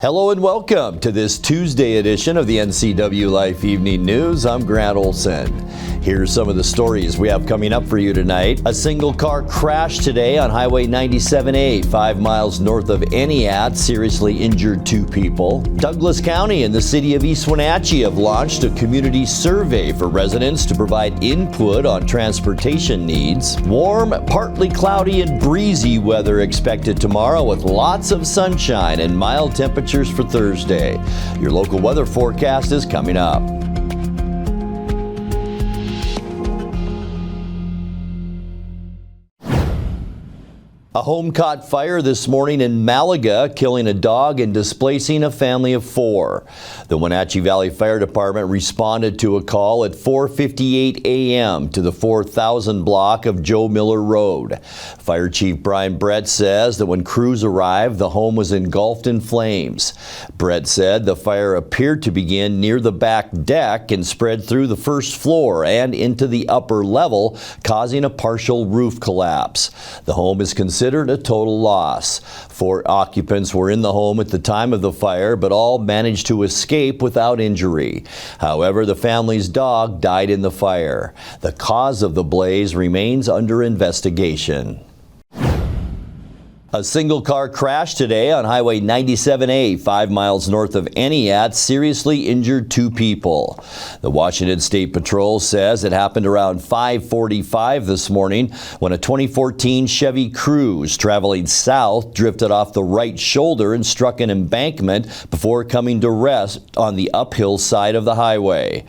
Hello and welcome to this Tuesday edition of the NCWLIFE Evening News. I'm Grant Olson. Here's some of the stories we have coming up for you tonight. A single car crashed today on Highway 97A, 5 miles north of Entiat, seriously injured 2 people. Douglas County and the city of East Wenatchee have launched a community survey for residents to provide input on transportation needs. Warm, partly cloudy and breezy weather expected tomorrow with lots of sunshine and mild temperatures for Thursday. Your local weather forecast is coming up. A home caught fire this morning in Malaga, killing a dog and displacing a family of 4. The Wenatchee Valley Fire Department responded to a call at 4:58 a.m. to the 4000 block of Joe Miller Road. Fire Chief Brian Brett says that when crews arrived, the home was engulfed in flames. Brett said the fire appeared to begin near the back deck and spread through the first floor and into the upper level, causing a partial roof collapse. The home is considered a total loss. 4 occupants were in the home at the time of the fire, but all managed to escape without injury. However, the family's dog died in the fire. The cause of the blaze remains under investigation. A single car crashed today on Highway 97A, 5 miles north of Entiat, seriously injured 2 people. The Washington State Patrol says it happened around 5:45 this morning when a 2014 Chevy Cruze traveling south drifted off the right shoulder and struck an embankment before coming to rest on the uphill side of the highway.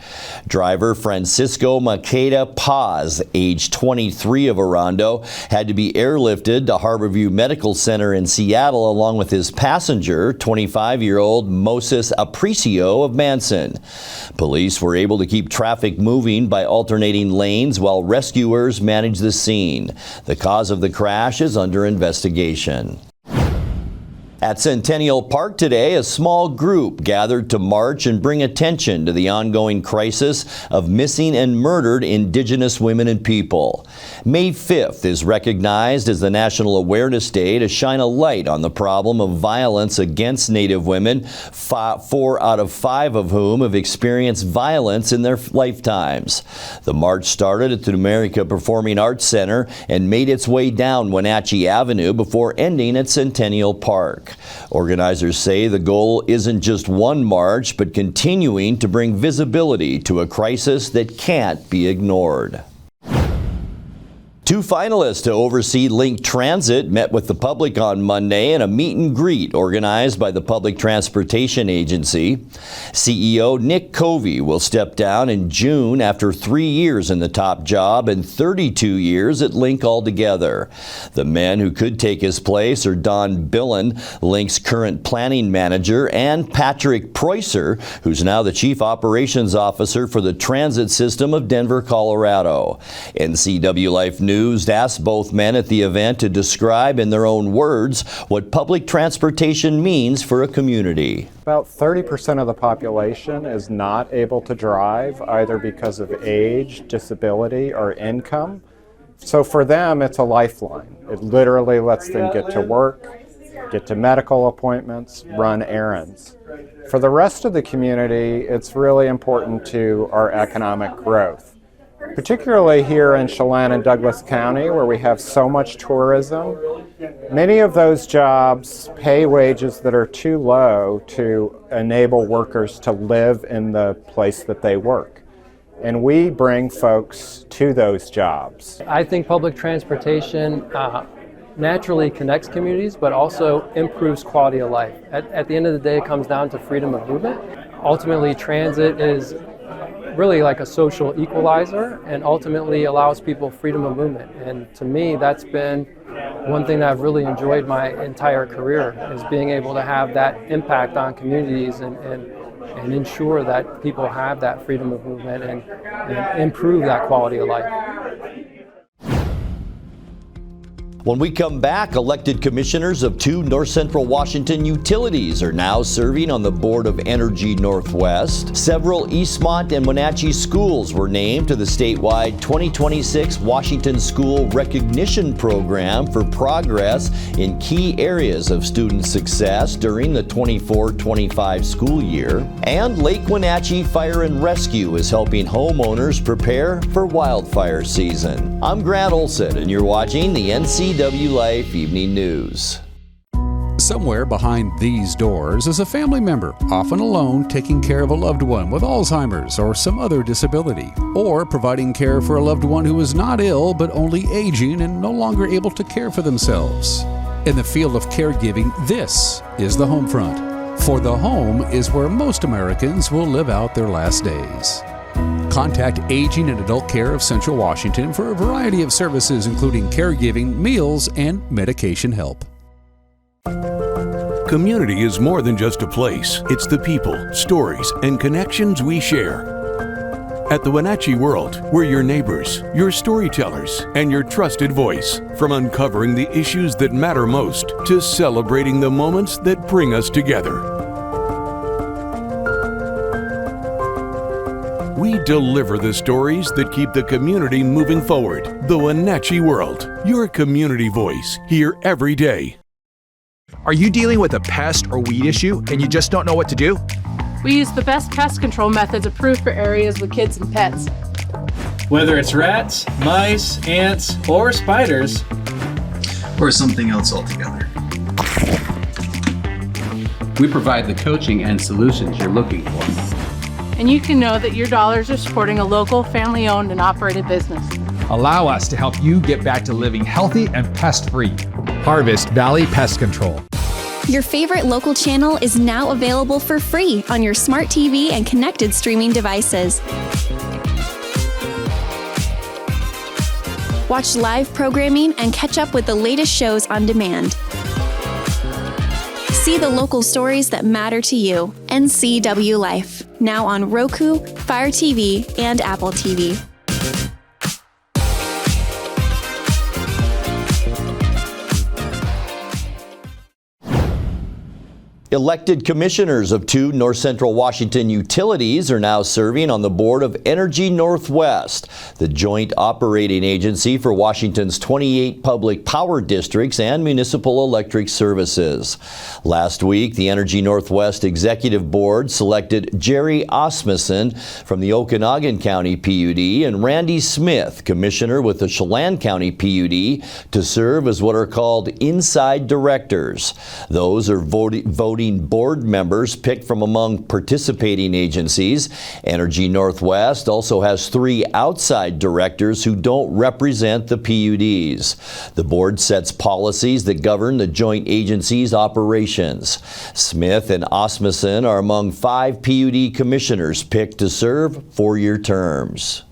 Driver Francisco Maqueda Paz, age 23 of Orondo, had to be airlifted to Harborview Medical Center in Seattle along with his passenger, 25-year-old Moses Aprecio of Manson. Police were able to keep traffic moving by alternating lanes while rescuers managed the scene. The cause of the crash is under investigation. At Centennial Park today, a small group gathered to march and bring attention to the ongoing crisis of missing and murdered Indigenous women and people. May 5th is recognized as the National Awareness Day to shine a light on the problem of violence against Native women, 4 out of 5 of whom have experienced violence in their lifetimes. The march started at the America Performing Arts Center and made its way down Wenatchee Avenue before ending at Centennial Park. Organizers say the goal isn't just one march, but continuing to bring visibility to a crisis that can't be ignored. 2 finalists to oversee Link Transit met with the public on Monday in a meet and greet organized by the Public Transportation Agency. CEO Nick Covey will step down in June after 3 years in the top job and 32 years at Link altogether. The men who could take his place are Don Billen, Link's current planning manager, and Patrick Preuser, who's now the Chief Operations Officer for the transit system of Denver, Colorado. NCWLIFE News asked both men at the event to describe in their own words what public transportation means for a community. About 30% of the population is not able to drive either because of age, disability, or income. So for them, it's a lifeline. It literally lets them get to work, get to medical appointments, run errands. For the rest of the community, it's really important to our economic growth. Particularly here in Chelan and Douglas County, where we have so much tourism, many of those jobs pay wages that are too low to enable workers to live in the place that they work. And we bring folks to those jobs. I think public transportation naturally connects communities, but also improves quality of life. At the end of the day, it comes down to freedom of movement. Ultimately, transit is really like a social equalizer and ultimately allows people freedom of movement. And to me, that's been one thing that I've really enjoyed my entire career, is being able to have that impact on communities and ensure that people have that freedom of movement and improve that quality of life. When we come back, elected commissioners of 2 North Central Washington utilities are now serving on the board of Energy Northwest. Several Eastmont and Wenatchee schools were named to the statewide 2026 Washington School Recognition Program for progress in key areas of student success during the 24-25 school year. And Lake Wenatchee Fire and Rescue is helping homeowners prepare for wildfire season. I'm Grant Olson, and you're watching the NCWLIFE Evening News. Somewhere behind these doors is a family member, often alone, taking care of a loved one with Alzheimer's or some other disability, or providing care for a loved one who is not ill but only aging and no longer able to care for themselves. In the field of caregiving, this is the home front. For the home is where most Americans will live out their last days. Contact Aging and Adult Care of Central Washington for a variety of services including caregiving, meals, and medication help. Community is more than just a place. It's the people, stories, and connections we share. At the Wenatchee World, we're your neighbors, your storytellers, and your trusted voice. From uncovering the issues that matter most to celebrating the moments that bring us together. We deliver the stories that keep the community moving forward. The Wenatchee World, your community voice, here every day. Are you dealing with a pest or weed issue and you just don't know what to do? We use the best pest control methods approved for areas with kids and pets. Whether it's rats, mice, ants, or spiders, or something else altogether. We provide the coaching and solutions you're looking for. And you can know that your dollars are supporting a local, family-owned and operated business. Allow us to help you get back to living healthy and pest-free. Harvest Valley Pest Control. Your favorite local channel is now available for free on your smart TV and connected streaming devices. Watch live programming and catch up with the latest shows on demand. See the local stories that matter to you. NCWLIFE, now on Roku, Fire TV, and Apple TV. Elected commissioners of 2 North Central Washington utilities are now serving on the board of Energy Northwest, the joint operating agency for Washington's 28 public power districts and municipal electric services. Last week, the Energy Northwest Executive Board selected Jerry Osmussen from the Okanagan County PUD and Randy Smith, commissioner with the Chelan County PUD, to serve as what are called inside directors. Those are voting board members picked from among participating agencies. Energy Northwest also has 3 outside directors who don't represent the PUDs. The board sets policies that govern the joint agency's operations. Smith and Osmussen are among 5 PUD commissioners picked to serve 4-year terms.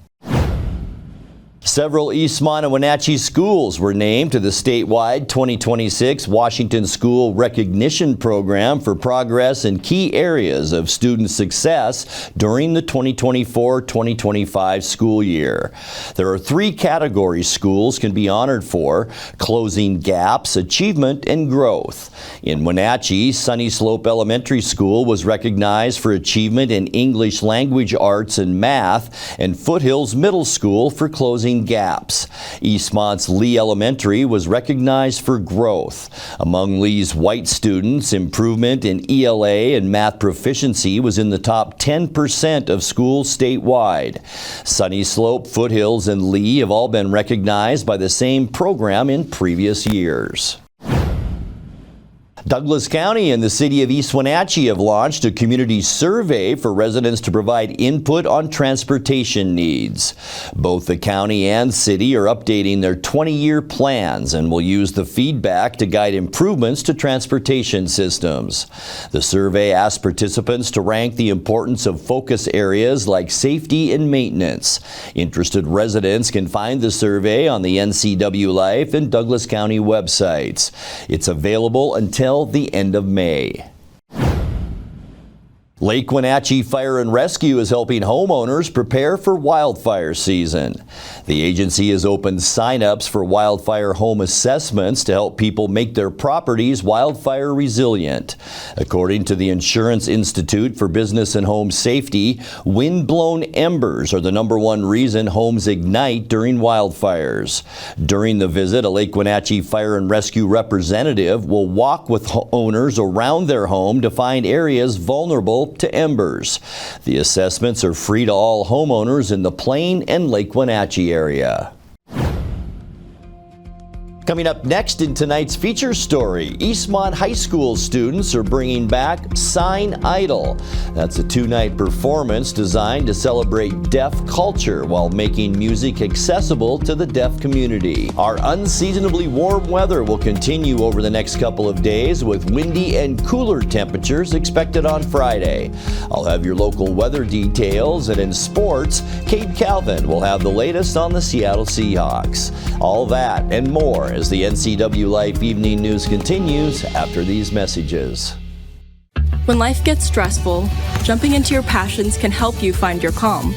Several Eastmont and Wenatchee schools were named to the statewide 2026 Washington School Recognition Program for progress in key areas of student success during the 2024-2025 school year. There are 3 categories schools can be honored for: closing gaps, achievement, and growth. In Wenatchee, Sunny Slope Elementary School was recognized for achievement in English language arts and math, and Foothills Middle School for closing gaps. Eastmont's Lee Elementary was recognized for growth. Among Lee's white students, improvement in ELA and math proficiency was in the top 10% of schools statewide. Sunny Slope, Foothills, and Lee have all been recognized by the same program in previous years. Douglas County and the city of East Wenatchee have launched a community survey for residents to provide input on transportation needs. Both the county and city are updating their 20-year plans and will use the feedback to guide improvements to transportation systems. The survey asked participants to rank the importance of focus areas like safety and maintenance. Interested residents can find the survey on the NCWLIFE and Douglas County websites. It's available until the end of May. Lake Wenatchee Fire and Rescue is helping homeowners prepare for wildfire season. The agency has opened sign-ups for wildfire home assessments to help people make their properties wildfire resilient. According to the Insurance Institute for Business and Home Safety, wind-blown embers are the #1 reason homes ignite during wildfires. During the visit, a Lake Wenatchee Fire and Rescue representative will walk with owners around their home to find areas vulnerable to embers. The assessments are free to all homeowners in the Plain and Lake Wenatchee area. Coming up next in tonight's feature story, Eastmont High School students are bringing back Sign Idol. That's a 2-night performance designed to celebrate deaf culture while making music accessible to the deaf community. Our unseasonably warm weather will continue over the next couple of days with windy and cooler temperatures expected on Friday. I'll have your local weather details, and in sports, Kate Calvin will have the latest on the Seattle Seahawks. All that and more as the NCWLIFE Evening News continues after these messages. When life gets stressful, jumping into your passions can help you find your calm.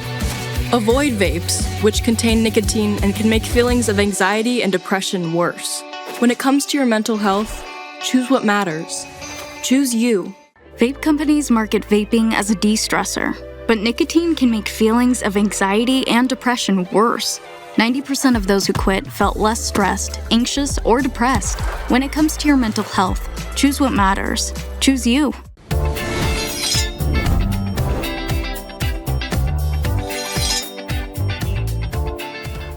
Avoid vapes, which contain nicotine and can make feelings of anxiety and depression worse. When it comes to your mental health, choose what matters. Choose you. Vape companies market vaping as a de-stressor, but nicotine can make feelings of anxiety and depression worse. 90% of those who quit felt less stressed, anxious, or depressed. When it comes to your mental health, choose what matters. Choose you.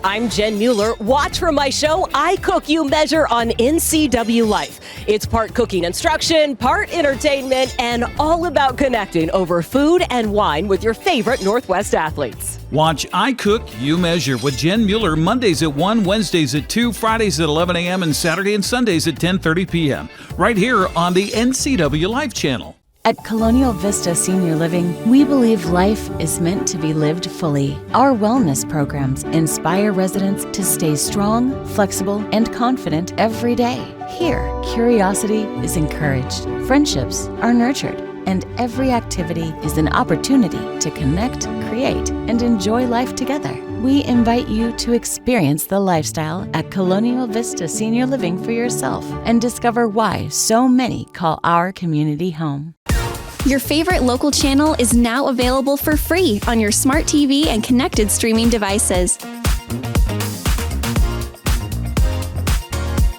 I'm Jen Mueller. Watch for my show, I Cook, You Measure on NCWLIFE. It's part cooking instruction, part entertainment, and all about connecting over food and wine with your favorite Northwest athletes. Watch I Cook, You Measure with Jen Mueller Mondays at 1, Wednesdays at 2, Fridays at 11 a.m., and Saturday and Sundays at 10:30 p.m. right here on the NCWLIFE channel. At Colonial Vista Senior Living, we believe life is meant to be lived fully. Our wellness programs inspire residents to stay strong, flexible, and confident every day. Here, curiosity is encouraged, friendships are nurtured, and every activity is an opportunity to connect, create, and enjoy life together. We invite you to experience the lifestyle at Colonial Vista Senior Living for yourself and discover why so many call our community home. Your favorite local channel is now available for free on your smart TV and connected streaming devices.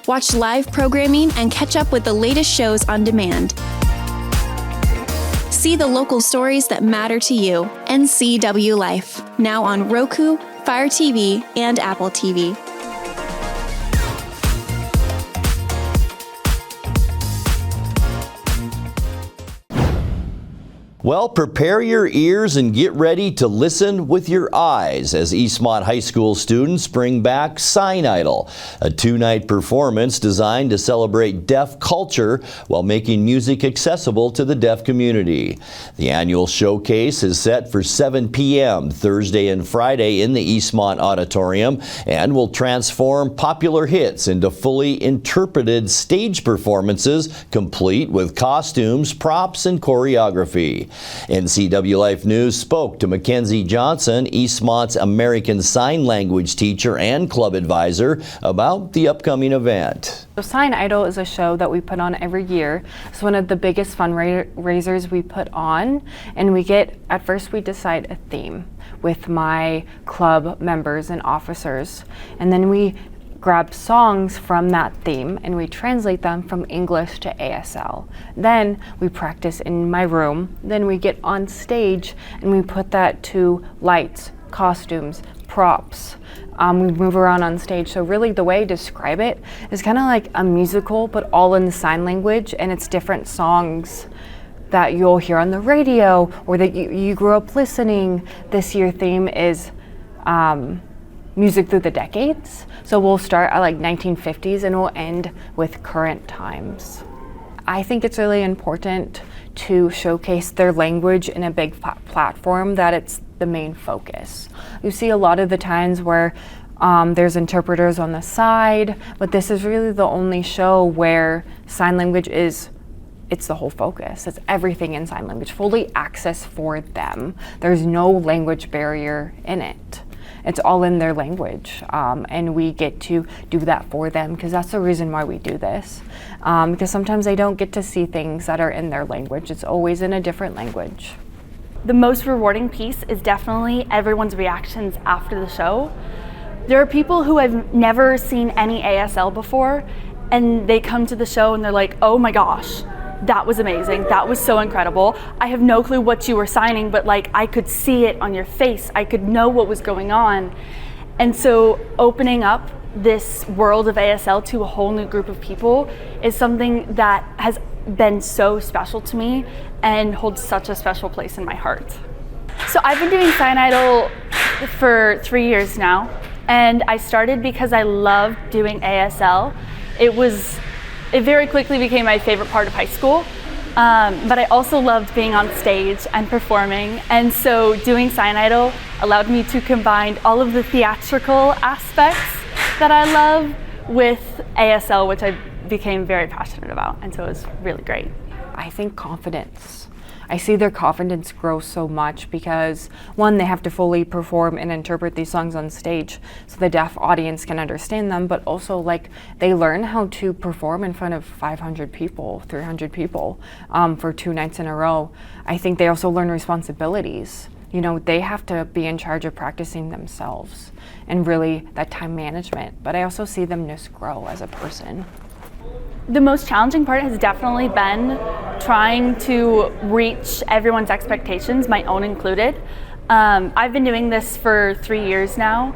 Watch live programming and catch up with the latest shows on demand. See the local stories that matter to you. NCWLIFE, now on Roku, Fire TV, and Apple TV. Well, prepare your ears and get ready to listen with your eyes as Eastmont High School students bring back Sign Idol, a 2-night performance designed to celebrate deaf culture while making music accessible to the deaf community. The annual showcase is set for 7 p.m. Thursday and Friday in the Eastmont Auditorium and will transform popular hits into fully interpreted stage performances complete with costumes, props, and choreography. NCWLIFE News spoke to Mackenzie Johnson, Eastmont's American Sign Language teacher and club advisor, about the upcoming event. So Sign Idol is a show that we put on every year. It's one of the biggest fundraisers we put on, and at first we decide a theme with my club members and officers, and then we grab songs from that theme and we translate them from English to ASL. Then we practice in my room. Then we get on stage and we put that to lights, costumes, props. We move around on stage. So really the way I describe it is kind of like a musical, but all in the sign language, and it's different songs that you'll hear on the radio or that you grew up listening. This year theme is music through the decades. So we'll start at like 1950s and we'll end with current times. I think it's really important to showcase their language in a big platform, that it's the main focus. You see a lot of the times where there's interpreters on the side, but this is really the only show where sign language is it's the whole focus. It's everything in sign language, fully access for them. There's no language barrier in it. It's all in their language, and we get to do that for them because that's the reason why we do this. Because sometimes they don't get to see things that are in their language. It's always in a different language. The most rewarding piece is definitely everyone's reactions after the show. There are people who have never seen any ASL before, and they come to the show and they're like, oh my gosh, that was amazing. That was so incredible. I have no clue what you were signing, but like I could see it on your face. I could know what was going on. And so opening up this world of ASL to a whole new group of people is something that has been so special to me and holds such a special place in my heart. So I've been doing Sign Idol for 3 years now, and I started because I loved doing ASL. It very quickly became my favorite part of high school, but I also loved being on stage and performing, and so doing Sign Idol allowed me to combine all of the theatrical aspects that I love with ASL, which I became very passionate about, and so it was really great. I think confidence. I see their confidence grow so much because, one, they have to fully perform and interpret these songs on stage so the deaf audience can understand them, but also like they learn how to perform in front of 500 people, 300 people for 2 nights in a row. I think they also learn responsibilities. You know, they have to be in charge of practicing themselves and really that time management, but I also see them just grow as a person. The most challenging part has definitely been trying to reach everyone's expectations, my own included. I've been doing this for 3 years now,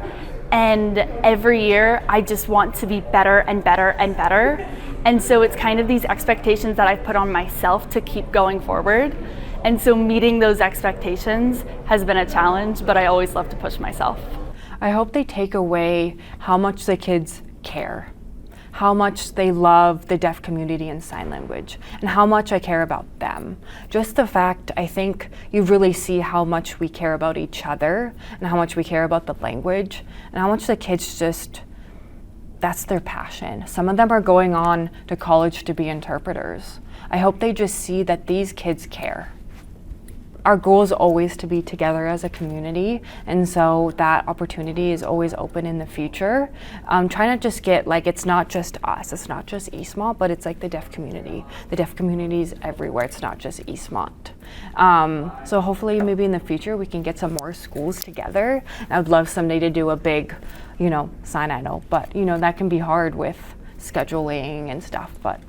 and every year I just want to be better and better and better. And so it's kind of these expectations that I've put on myself to keep going forward. And so meeting those expectations has been a challenge, but I always love to push myself. I hope they take away how much the kids care, how much they love the deaf community and sign language, and how much I care about them. Just the fact, I think you really see how much we care about each other and how much we care about the language and how much the kids just, that's their passion. Some of them are going on to college to be interpreters. I hope they just see that these kids care. Our goal is always to be together as a community, and so that opportunity is always open in the future. Trying to just get, like, it's not just us, it's not just Eastmont, but it's like the deaf community. The deaf community is everywhere, it's not just Eastmont. So hopefully maybe in the future we can get some more schools together. I would love someday to do a big, Sign Idol, but that can be hard with scheduling and stuff, but.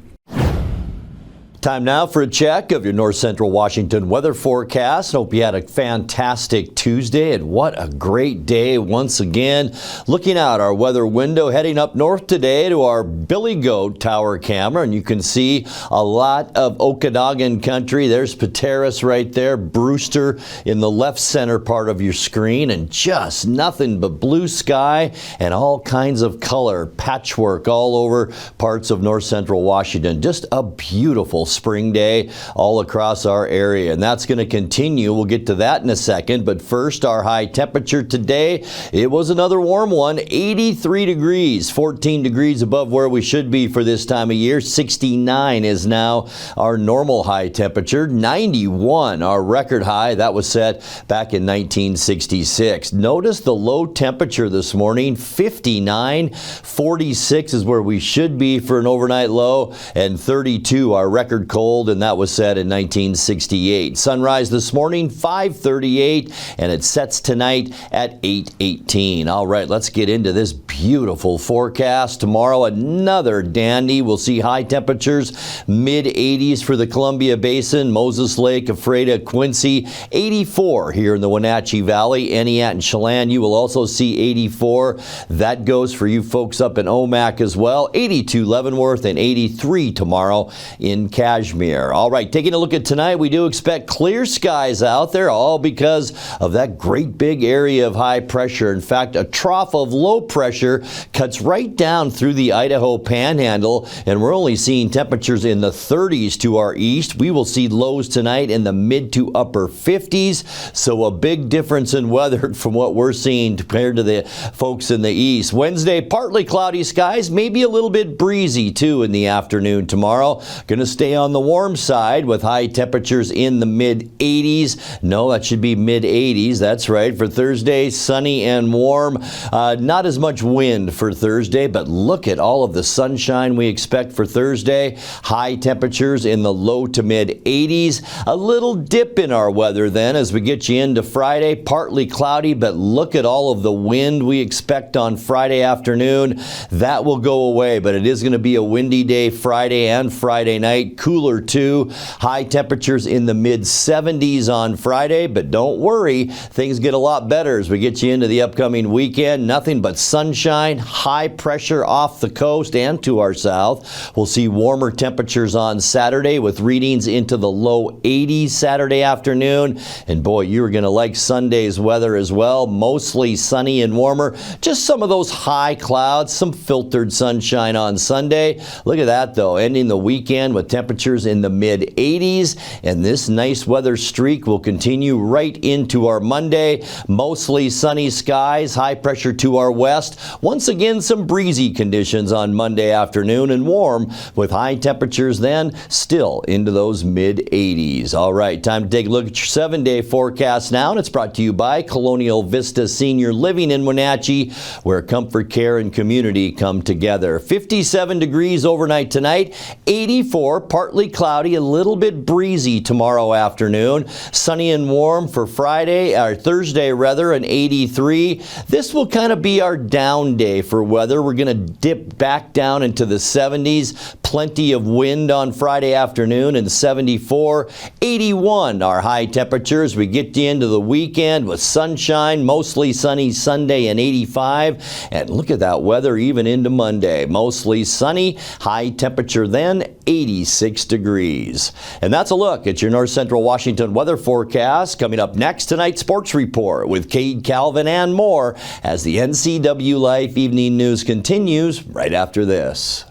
Time now for a check of your North Central Washington weather forecast. Hope you had a fantastic Tuesday, and what a great day once again. Looking out our weather window, heading up north today to our Billy Goat Tower camera, and you can see a lot of Okanagan country. There's Pateros right there, Brewster in the left center part of your screen, and just nothing but blue sky and all kinds of color, patchwork all over parts of North Central Washington. Just a beautiful spring day all across our area, and that's going to continue. We'll get to that in a second, but first, our high temperature today. It was another warm one, 83 degrees, 14 degrees above where we should be for this time of year. 69 is now our normal high temperature. 91, our record high, that was set back in 1966. Notice the low temperature this morning, 59. 46 is where we should be for an overnight low, and 32, our record cold, and that was set in 1968. Sunrise this morning, 5:38, and it sets tonight at 8:18. All right, let's get into this beautiful forecast. Tomorrow, another dandy. We'll see high temperatures, mid-80s for the Columbia Basin, Moses Lake, Ephrata, Quincy, 84 here in the Wenatchee Valley, Entiat and Chelan. You will also see 84. That goes for you folks up in Omak as well. 82 Leavenworth and 83 tomorrow in Cashmere. All right, taking a look at tonight, we do expect clear skies out there, all because of that great big area of high pressure. In fact, a trough of low pressure cuts right down through the Idaho Panhandle, and we're only seeing temperatures in the 30s to our east. We will see lows tonight in the mid to upper 50s, so a big difference in weather from what we're seeing compared to the folks in the east. Wednesday, partly cloudy skies, maybe a little bit breezy too in the afternoon tomorrow. Going to stay on the warm side with high temperatures in the mid-80s. No, that should be mid-80s. That's right. For Thursday, sunny and warm. Not as much wind for Thursday, but look at all of the sunshine we expect for Thursday. High temperatures in the low to mid-80s. A little dip in our weather then as we get you into Friday. Partly cloudy, but look at all of the wind we expect on Friday afternoon. That will go away, but it is going to be a windy day Friday and Friday night. Cooler too. High temperatures in the mid-70s on Friday, but don't worry, things get a lot better as we get you into the upcoming weekend. Nothing but sunshine, high pressure off the coast and to our south. We'll see warmer temperatures on Saturday with readings into the low 80s Saturday afternoon. And boy, you're going to like Sunday's weather as well. Mostly sunny and warmer. Just some of those high clouds, some filtered sunshine on Sunday. Look at that though, ending the weekend with temperatures in the mid-80s. And this nice weather streak will continue right into our Monday. Mostly sunny skies, high pressure to our west. Once again, some breezy conditions on Monday afternoon and warm with high temperatures then still into those mid-80s. All right, time to take a look at your 7-day forecast now, and it's brought to you by Colonial Vista Senior Living in Wenatchee, where comfort, care, and community come together. 57 degrees overnight tonight, 84, partly cloudy, a little bit breezy tomorrow afternoon. Sunny and warm for Friday, or Thursday rather, an 83. This will kind of be our down day for weather. We're going to dip back down into the 70s. Plenty of wind on Friday afternoon and 74. 81 our high temperatures. We get into the weekend with sunshine, mostly sunny Sunday and 85. And look at that weather even into Monday. Mostly sunny, high temperature then 86 degrees. And that's a look at your North Central Washington weather forecast. Coming up next, tonight's sports report with Cade Calvin and more as the NCWLIFE Evening News continues right after this.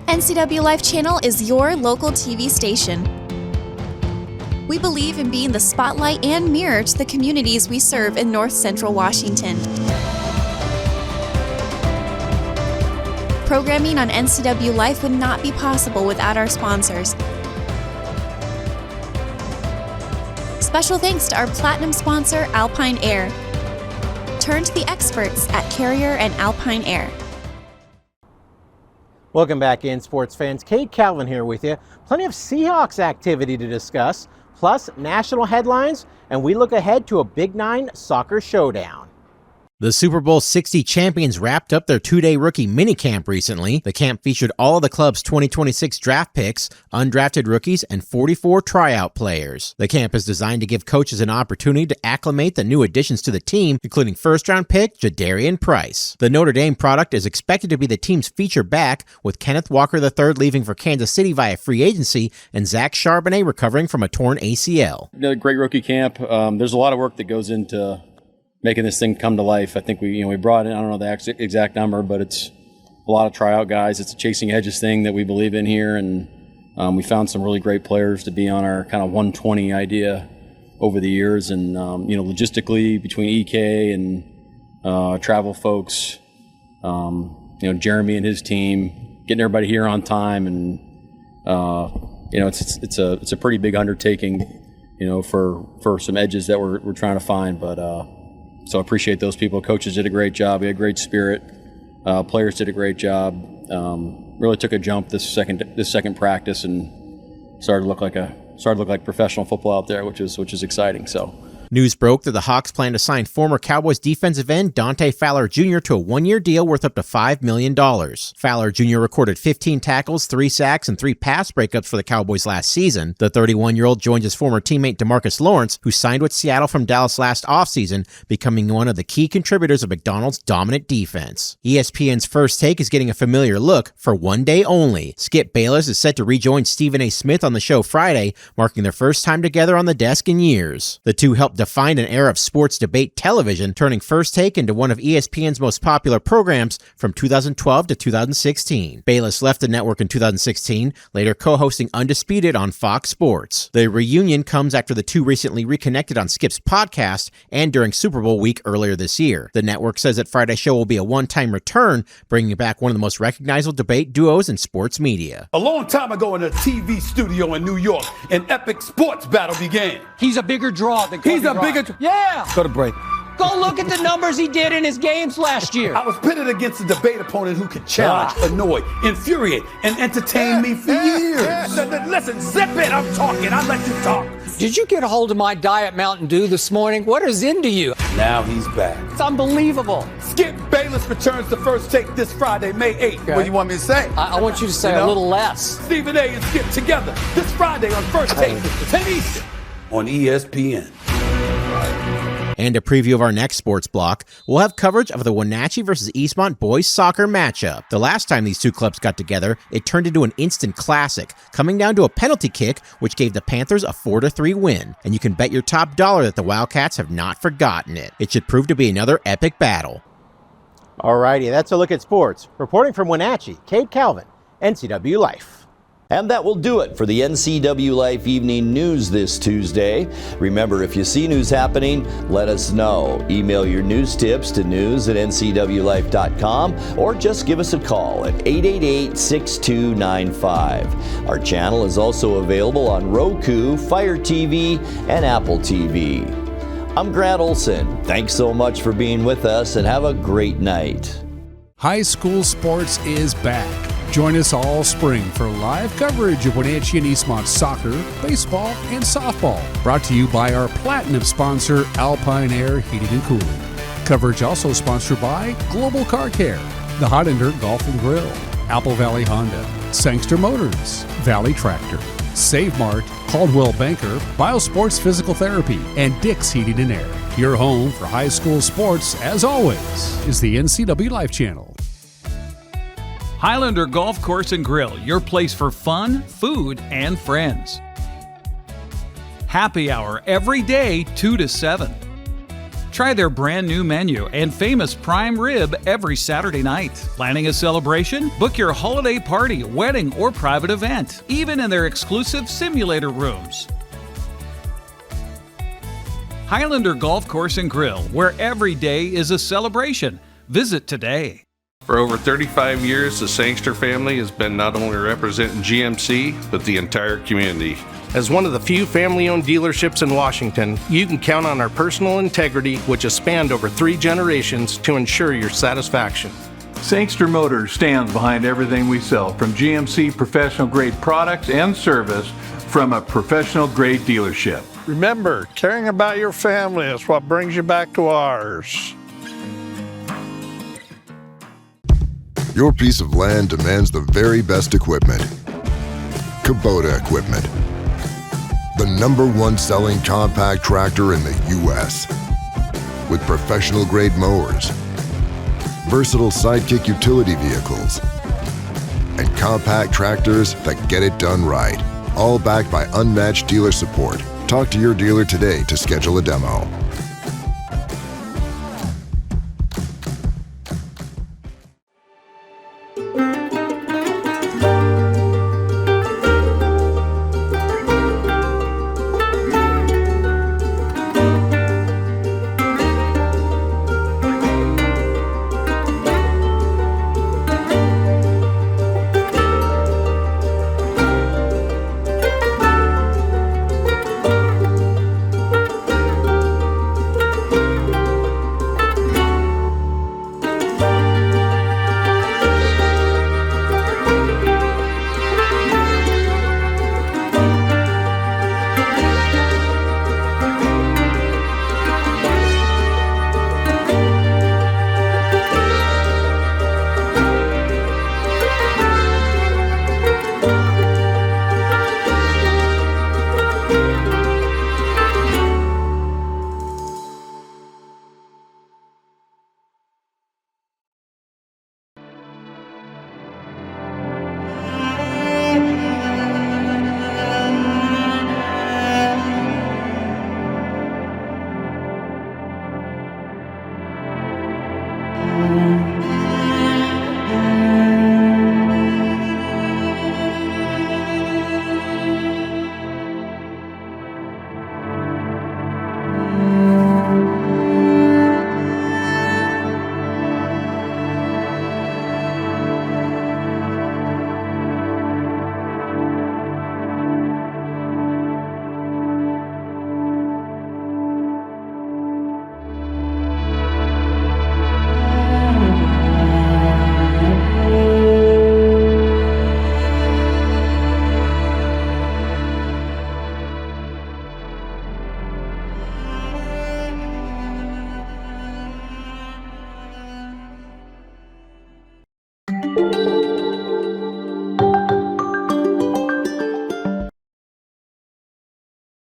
NCWLIFE Channel is your local TV station. We believe in being the spotlight and mirror to the communities we serve in North Central Washington. Programming on NCWLIFE would not be possible without our sponsors. Special thanks to our platinum sponsor, Alpine Air. Turn to the experts at Carrier and Alpine Air. Welcome back in, sports fans. Cade Calvin here with you. Plenty of Seahawks activity to discuss, plus national headlines, and we look ahead to a Big 9 soccer showdown. The Super Bowl 60 champions wrapped up their 2-day rookie minicamp recently. The camp featured all of the club's 2026 draft picks, undrafted rookies, and 44 tryout players. The camp is designed to give coaches an opportunity to acclimate the new additions to the team, including first-round pick Jadarian Price. The Notre Dame product is expected to be the team's feature back, with Kenneth Walker III leaving for Kansas City via free agency and Zach Charbonnet recovering from a torn ACL. Great rookie camp. There's a lot of work that goes into making this thing come to life. I think we brought in, I don't know the exact number, but it's a lot of tryout guys. It's a chasing edges thing that we believe in here, and we found some really great players to be on our kind of 120 idea over the years. And logistically between EK and travel folks, Jeremy and his team, getting everybody here on time, and it's a pretty big undertaking, for some edges that we're trying to find, but. So I appreciate those people. Coaches did a great job. We had great spirit. Players did a great job. Really took a jump this second practice and started to look like professional football out there, which is exciting. So. News broke that the Hawks plan to sign former Cowboys defensive end Dante Fowler Jr. to a 1-year deal worth up to $5 million. Fowler Jr. recorded 15 tackles, 3 sacks, and 3 pass breakups for the Cowboys last season. The 31-year-old joins his former teammate DeMarcus Lawrence, who signed with Seattle from Dallas last offseason, becoming one of the key contributors of McDonald's dominant defense. ESPN's First Take is getting a familiar look for one day only. Skip Bayless is set to rejoin Stephen A. Smith on the show Friday, marking their first time together on the desk in years. The two helped defined an era of sports debate television, turning First Take into one of ESPN's most popular programs from 2012 to 2016. Bayless left the network in 2016, later co-hosting Undisputed on Fox Sports. The reunion comes after the two recently reconnected on Skip's podcast and during Super Bowl week earlier this year. The network says that Friday's show will be a one-time return, bringing back one of the most recognizable debate duos in sports media. A long time ago in a TV studio in New York, an epic sports battle began. He's a bigger draw than Kobe Bryant. Yeah. Go to break. Go look at the numbers he did in his games last year. I was pitted against a debate opponent who could challenge, annoy, infuriate, and entertain me for years. Listen, zip it, I'm talking, I let you talk. Did you get a hold of my Diet Mountain Dew this morning? What is into you? Now he's back. It's unbelievable. Skip Bayless returns to First Take this Friday, May 8th. Okay. What do you want me to say? I want you to say a little less. Stephen A. and Skip together this Friday on First Take, 10 Eastern on ESPN. And a preview of our next sports block, we'll have coverage of the Wenatchee versus Eastmont boys soccer matchup. The last time these two clubs got together, it turned into an instant classic, coming down to a penalty kick, which gave the Panthers a 4-3 win. And you can bet your top dollar that the Wildcats have not forgotten it. It should prove to be another epic battle. Alrighty, that's a look at sports. Reporting from Wenatchee, Cade Calvin, NCWLIFE. And that will do it for the NCWLIFE Evening News this Tuesday. Remember, if you see news happening, let us know. Email your news tips to news@ncwlife.com or just give us a call at 888-6295. Our channel is also available on Roku, Fire TV, and Apple TV. I'm Grant Olson. Thanks so much for being with us and have a great night. High school sports is back. Join us all spring for live coverage of Wenatchee and Eastmont soccer, baseball, and softball. Brought to you by our platinum sponsor, Alpine Air Heating and Cooling. Coverage also sponsored by Global Car Care, the Highlander Golf and Grill, Apple Valley Honda, Sangster Motors, Valley Tractor, Save Mart, Caldwell Banker, Biosports Physical Therapy, and Dick's Heating and Air. Your home for high school sports, as always, is the NCWLIFE channel. Highlander Golf Course and Grill, your place for fun, food, and friends. Happy hour every day, 2 to 7. Try their brand new menu and famous prime rib every Saturday night. Planning a celebration? Book your holiday party, wedding, or private event, even in their exclusive simulator rooms. Highlander Golf Course and Grill, where every day is a celebration. Visit today. For over 35 years, the Sangster family has been not only representing GMC, but the entire community. As one of the few family-owned dealerships in Washington, you can count on our personal integrity, which has spanned over 3 generations, to ensure your satisfaction. Sangster Motors stands behind everything we sell, from GMC professional-grade products and service from a professional-grade dealership. Remember, caring about your family is what brings you back to ours. Your piece of land demands the very best equipment. Kubota equipment. The #1 selling compact tractor in the U.S. with professional-grade mowers, versatile sidekick utility vehicles, and compact tractors that get it done right. All backed by unmatched dealer support. Talk to your dealer today to schedule a demo.